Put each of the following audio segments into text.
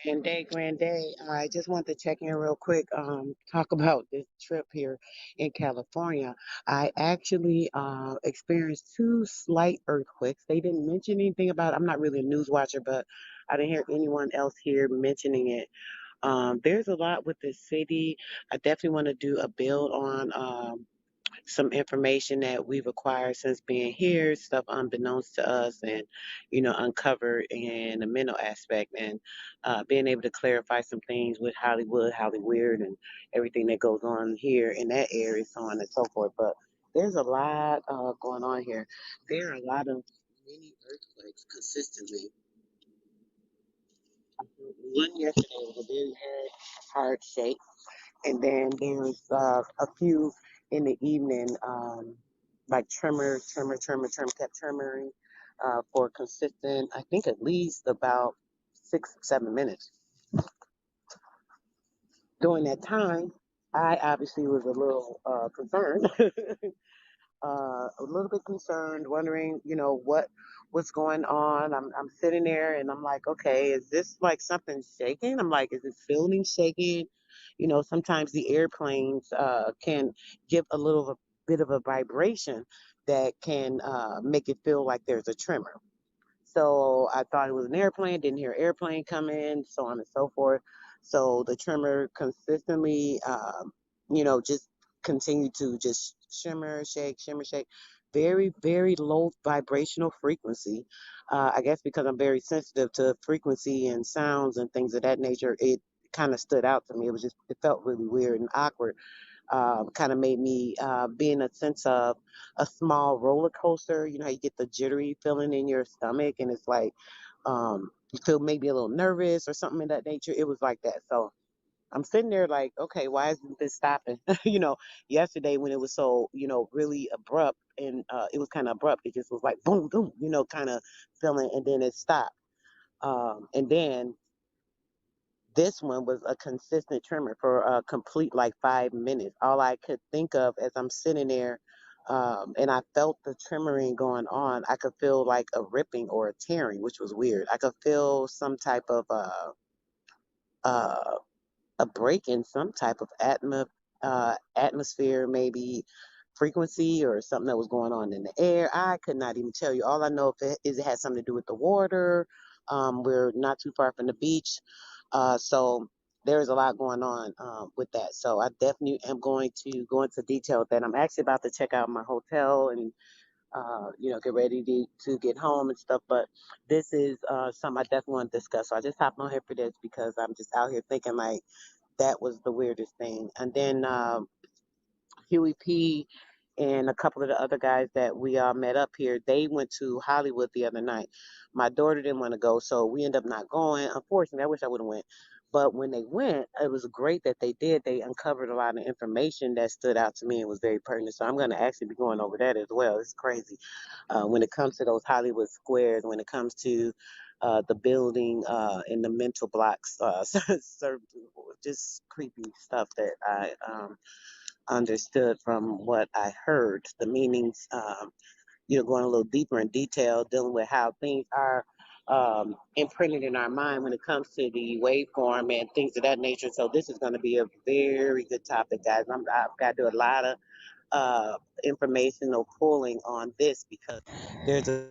Grand day. I just want to check in real quick, talk about this trip here in California. I actually experienced two slight earthquakes. They didn't mention anything about it. I'm not really a news watcher, but I didn't hear anyone else here mentioning it. There's a lot with the city. I definitely want to do a build on some information that we've acquired since being here, stuff unbeknownst to us, and uncovered in the mental aspect, and being able to clarify some things with Hollywood, Hollyweird, and everything that goes on here in that area, so on and so forth. But there's a lot going on here. There are a lot of mini earthquakes consistently. One yesterday was a very hard shake, and then there's a few in the evening, like tremor, kept tremoring for consistent, I think at least about 6, 7 minutes. During that time, I obviously was a little concerned, a little bit concerned, wondering, what's going on. I'm sitting there and I'm like, okay, is this like something shaking? I'm like, is this building shaking? Sometimes the airplanes can give a little bit of a vibration that can make it feel like there's a tremor. So I thought it was an airplane, didn't hear airplane come in, so on and so forth. So the tremor consistently, just continued to just shimmer, shake. Very, very low vibrational frequency. I guess because I'm very sensitive to frequency and sounds and things of that nature, it kind of stood out to me. It felt really weird and awkward. Kind of made me be in a sense of a small roller coaster. You know how you get the jittery feeling in your stomach, and it's like you feel maybe a little nervous or something in that nature. It was like that. So I'm sitting there like, okay, why isn't this stopping? Yesterday when it was so, really abrupt, and it was kind of abrupt. It just was like boom, boom, kind of feeling, and then it stopped. And then this one was a consistent tremor for a complete like 5 minutes. All I could think of as I'm sitting there, and I felt the tremoring going on, I could feel like a ripping or a tearing, which was weird. I could feel some type of uh, a break in some type of atmosphere, maybe frequency or something that was going on in the air. I could not even tell you. All I know is it had something to do with the water. We're not too far from the beach, so there's a lot going on with that. So I definitely am going to go into detail with that. I'm actually about to check out my hotel and get ready to get home and stuff. But this is something I definitely want to discuss. So I just hopped on here for this because I'm just out here thinking like that was the weirdest thing. And then Huey P and a couple of the other guys that we met up here, they went to Hollywood the other night. My daughter didn't want to go, so we ended up not going. Unfortunately, I wish I would have went. But when they went, it was great that they did. They uncovered a lot of information that stood out to me and was very pertinent. So I'm going to actually be going over that as well. It's crazy when it comes to those Hollywood squares, when it comes to the building and the mental blocks, just creepy stuff that I understood from what I heard, the meanings, going a little deeper in detail, dealing with how things are imprinted in our mind when it comes to the waveform and things of that nature. So this is going to be a very good topic, guys. I've got to do a lot of informational pulling on this because there's a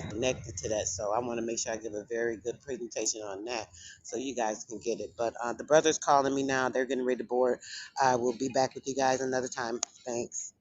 connected to that. So I want to make sure I give a very good presentation on that so you guys can get it. But the brother's calling me now. They're getting ready to board. I will be back with you guys another time. Thanks.